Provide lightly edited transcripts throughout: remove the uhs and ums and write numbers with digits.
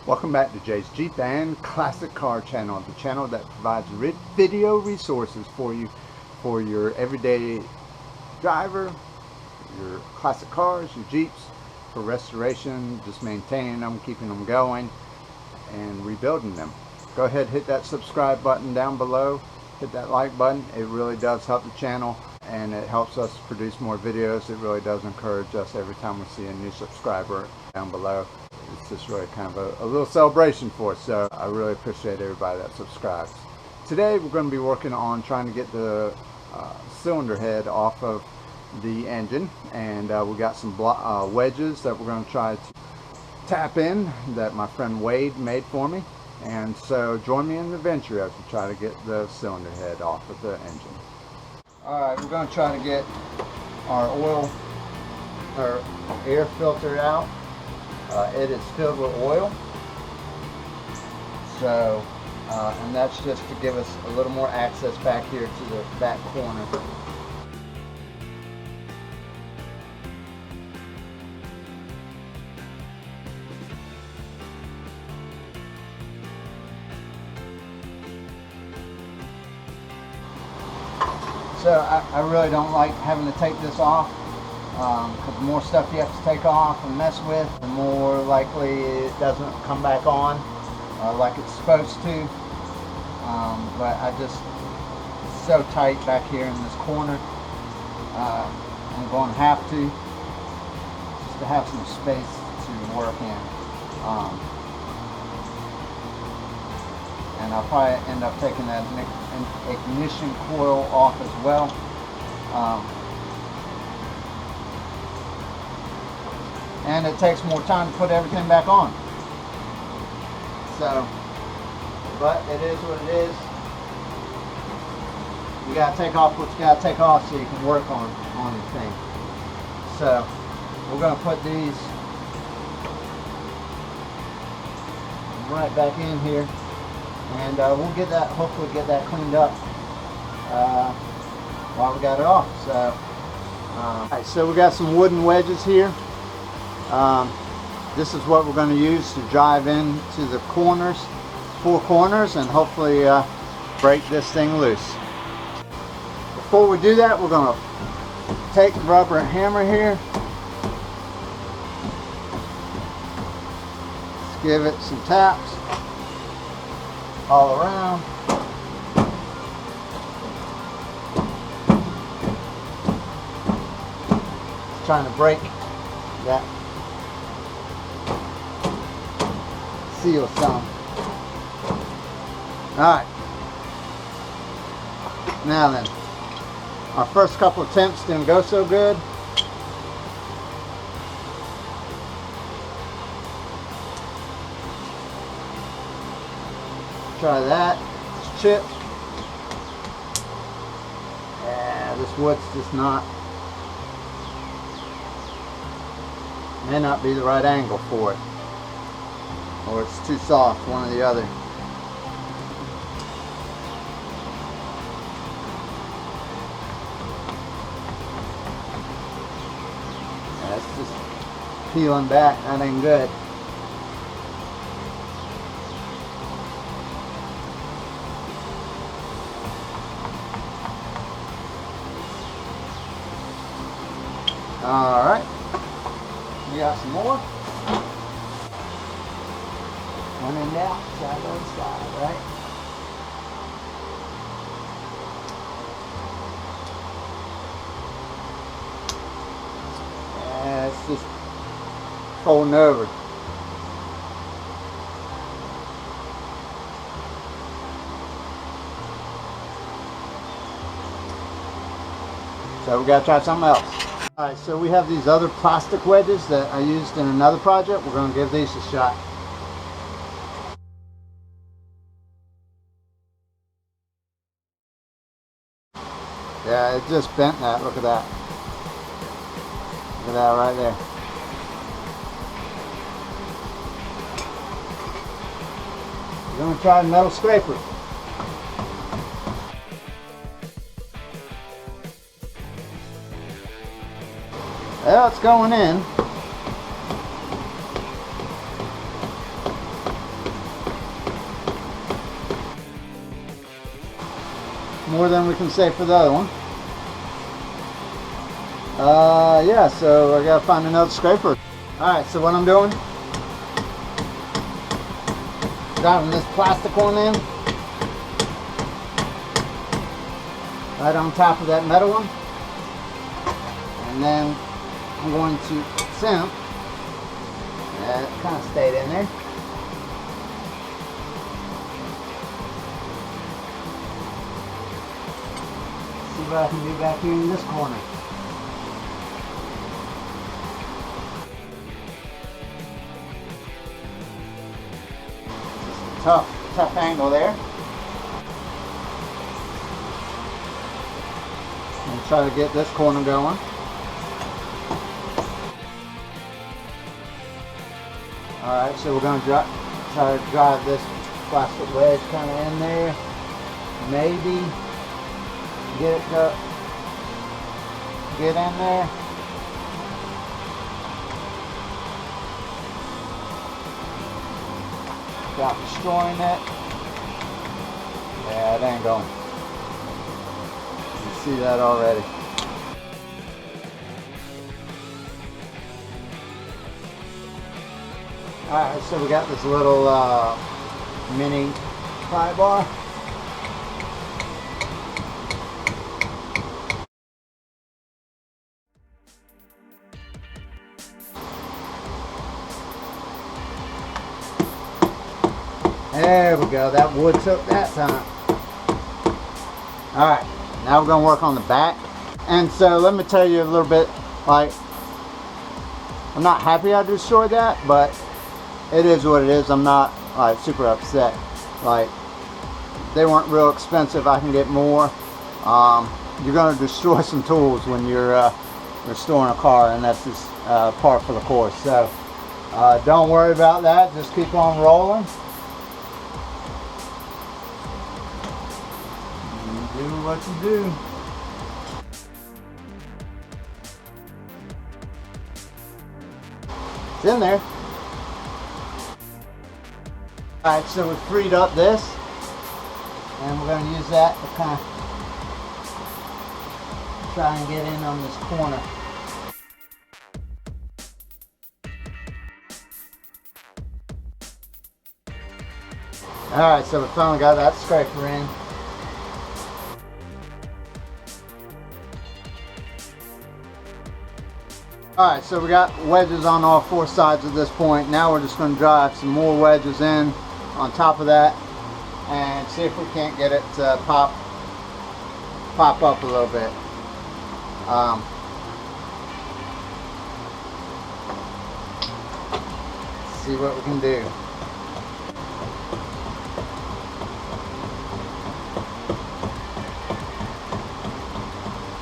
Welcome back to Jay's Jeep and Classic Car channel, the channel that provides video resources for you for your everyday driver, your classic cars, your Jeeps, for restoration, just maintaining them, keeping them going, and rebuilding them. Go ahead, hit that subscribe button down below, hit that like button. It really does help the channel and it helps us produce more videos. It really does encourage us every time we see a new subscriber down below. It's just really kind of a little celebration for us, so I really appreciate everybody that subscribes. Today we're going to be working on trying to get the cylinder head off of the engine, and we got some wedges that we're going to try to tap in that my friend Wade made for me, and so join me in the venture as we try to get the cylinder head off of the engine. Alright, we're going to try to get our air filter out. It is filled with oil, so and that's just to give us a little more access back here to the back corner. So I really don't like having to take this off. Because the more stuff you have to take off and mess with, the more likely it doesn't come back on like it's supposed to. But I just, it's so tight back here in this corner. I'm going to have to, just to have some space to work in. And I'll probably end up taking that ignition coil off as well. And it takes more time to put everything back on. So, but it is what it is. You gotta take off what you gotta take off so you can work on the thing. So, we're gonna put these right back in here, and we'll get that, hopefully get that cleaned up while we got it off. So, alright, so we got some wooden wedges here. This is what we're going to use to drive into the corners, 4 corners, and hopefully break this thing loose. Before we do that, we're going to take the rubber hammer here. Let's give it some taps all around. Trying to break that seal some. Alright, now then, our first couple attempts didn't go so good. Try that. It's chipped. Yeah, this wood's just not, may not be the right angle for it, or it's too soft, one or the other. That's just peeling back, that ain't good. Alright, we got some more. One end out, side on side, right? Yeah, it's just folding over. So we gotta try something else. Alright, so we have these other plastic wedges that I used in another project. We're gonna give these a shot. Yeah, it just bent that. Look at that. Look at that right there. We're going to try a metal scraper. Well, it's going in. more than we can say for the other one. Yeah, so I gotta find another scraper. Alright, so what I'm doing, driving this plastic one in right on top of that metal one, and then I'm going to simp. That kind of stayed in there. See what I can do back here in this corner. Tough angle there. And try to get this corner going. Alright, so we're going to try to drive this plastic wedge kind of in there. Maybe get it to get in there. Without destroying it. Yeah, it ain't going. You see that already. Alright, so we got this little mini pry bar. There we go, that wood took that time. Alright, now we're going to work on the back. And so let me tell you a little bit, like, I'm not happy I destroyed that, but it is what it is. I'm not like super upset. Like, they weren't real expensive. I can get more. You're going to destroy some tools when you're restoring a car, and that's just par for the course. So don't worry about that. Just keep on rolling. Do what you do. It's in there. Alright, so we freed up this, and we're going to use that to kind of try and get in on this corner. Alright, so we finally got that scraper in. Alright, so we got wedges on all four sides at this point. Now we're just going to drive some more wedges in on top of that and see if we can't get it to pop up a little bit. See what we can do.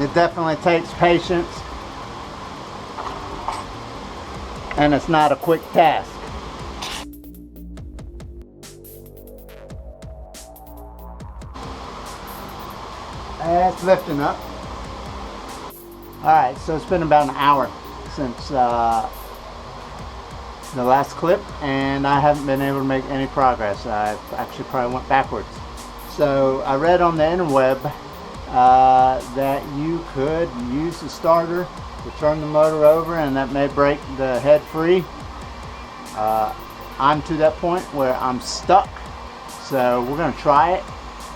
It definitely takes patience, and it's not a quick task. It's lifting up. Alright, so it's been about an hour since the last clip, and I haven't been able to make any progress. I actually probably went backwards. So I read on the interweb that you could use the starter to turn the motor over, and that may break the head free. I'm to that point where I'm stuck, so we're going to try it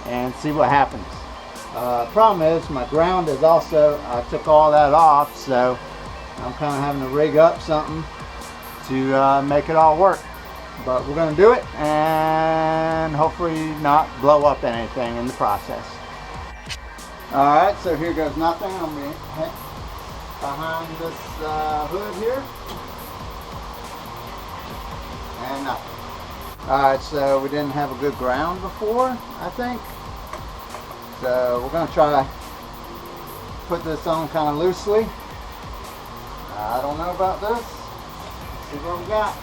and see what happens. Problem is, my ground is also, I took all that off, so I'm kind of having to rig up something to make it all work. But we're going to do it and hopefully not blow up anything in the process. Alright, so here goes nothing. I'm going to hit behind this hood here. And nothing. Alright, so we didn't have a good ground before, I think. So we're going to try to put this on kind of loosely. I don't know about this. Let's see what we got.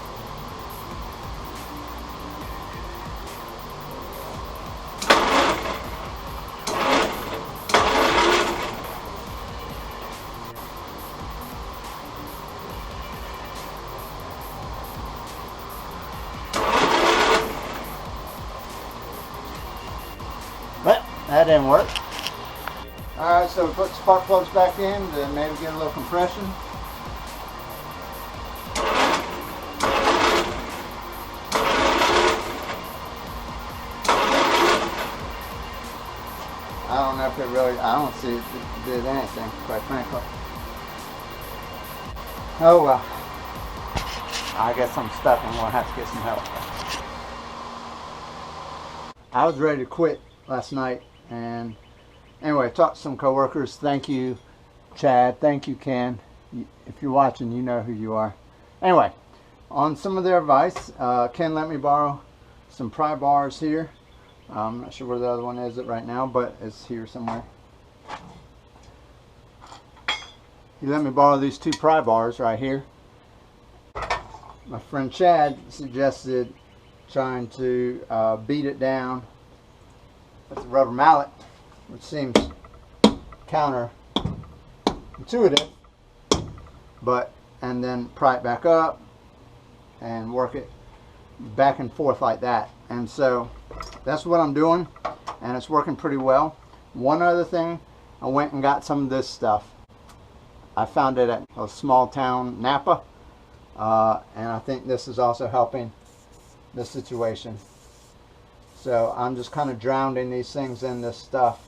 But that didn't work. Alright, so put spark plugs back in to maybe get a little compression. I don't know if it really, I don't see it did anything, quite frankly. Oh well. I guess I'm stuck. I'm going to have to get some help. I was ready to quit last night, and anyway, talked to some coworkers. Thank you, Chad. Thank you, Ken. If you're watching, you know who you are. Anyway, on some of their advice, Ken let me borrow some pry bars here. I'm not sure where the other one is right now, but it's here somewhere. He let me borrow these 2 pry bars right here. My friend Chad suggested trying to beat it down with a rubber mallet, which seems counterintuitive, and then pry it back up and work it back and forth like that. And so that's what I'm doing, and it's working pretty well. One other thing, I went and got some of this stuff. I found it at a small town, Napa, and I think this is also helping the situation. So I'm just kind of drowning these things in this stuff,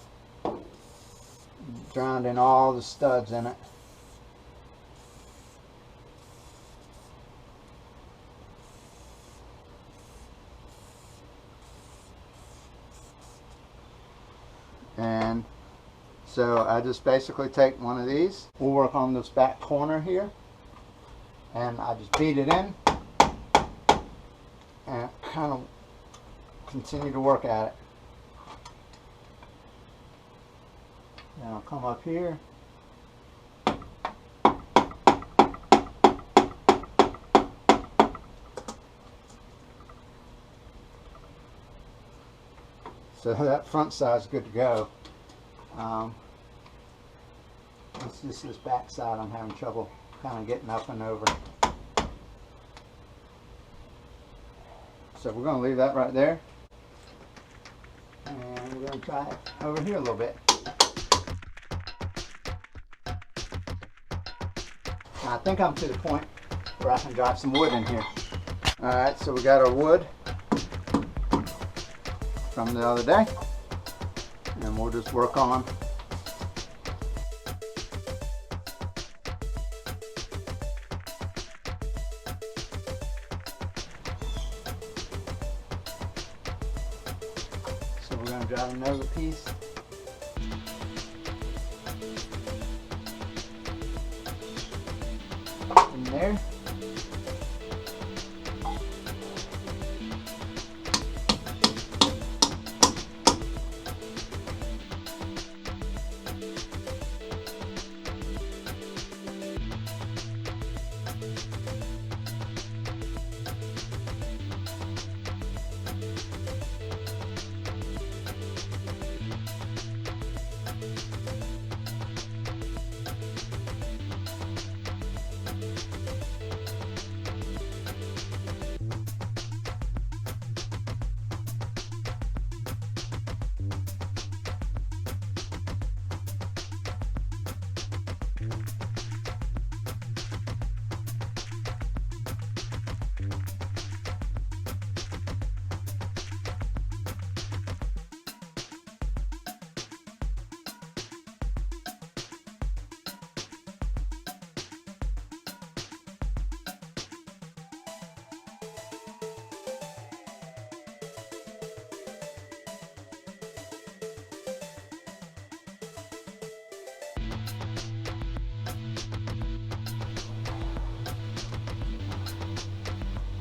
drowning all the studs in it. And so I just basically take one of these. We'll work on this back corner here, and I just beat it in and kind of continue to work at it. Then I'll come up here. So that front side is good to go. It's just this back side I'm having trouble kind of getting up and over. So we're going to leave that right there. And we're going to try it over here a little bit. Now, I think I'm to the point where I can drive some wood in here. Alright, so we got our wood from the other day, and we'll just work on so we're going to drive another piece in there.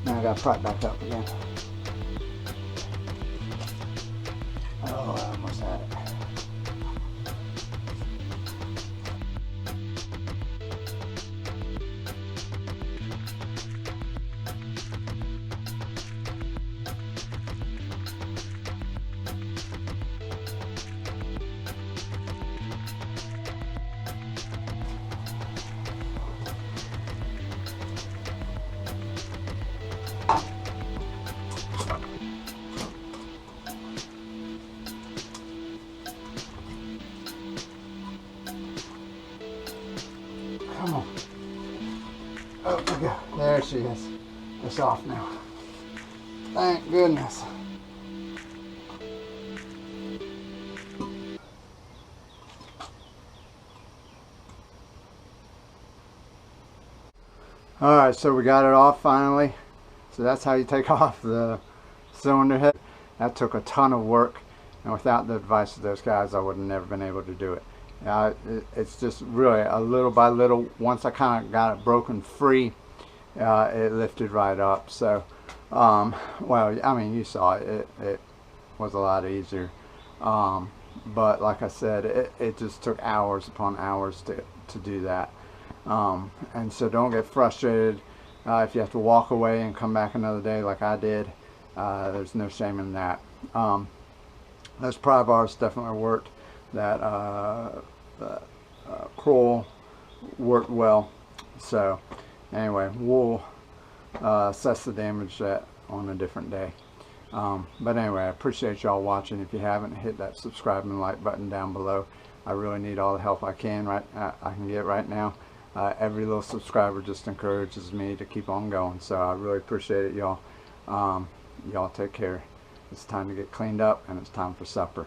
Now I got to pry it back up again. Oh, I almost had it. there she is. It's off now. Thank goodness. Alright, so we got it off finally. So that's how you take off the cylinder head. That took a ton of work, and without the advice of those guys I would have never been able to do it. It's just really a little by little. Once I kind of got it broken free, it lifted right up. So well, I mean, you saw it, it was a lot easier, but like I said, it just took hours upon hours to do that. And so don't get frustrated if you have to walk away and come back another day like I did. There's no shame in that. Those pry bars definitely worked. That coil worked well. So anyway, we'll assess the damage on a different day. But anyway, I appreciate y'all watching. If you haven't, hit that subscribe and like button down below. I really need all the help I can get right now. Every little subscriber just encourages me to keep on going, so I really appreciate it, y'all. Y'all take care. It's time to get cleaned up, and it's time for supper.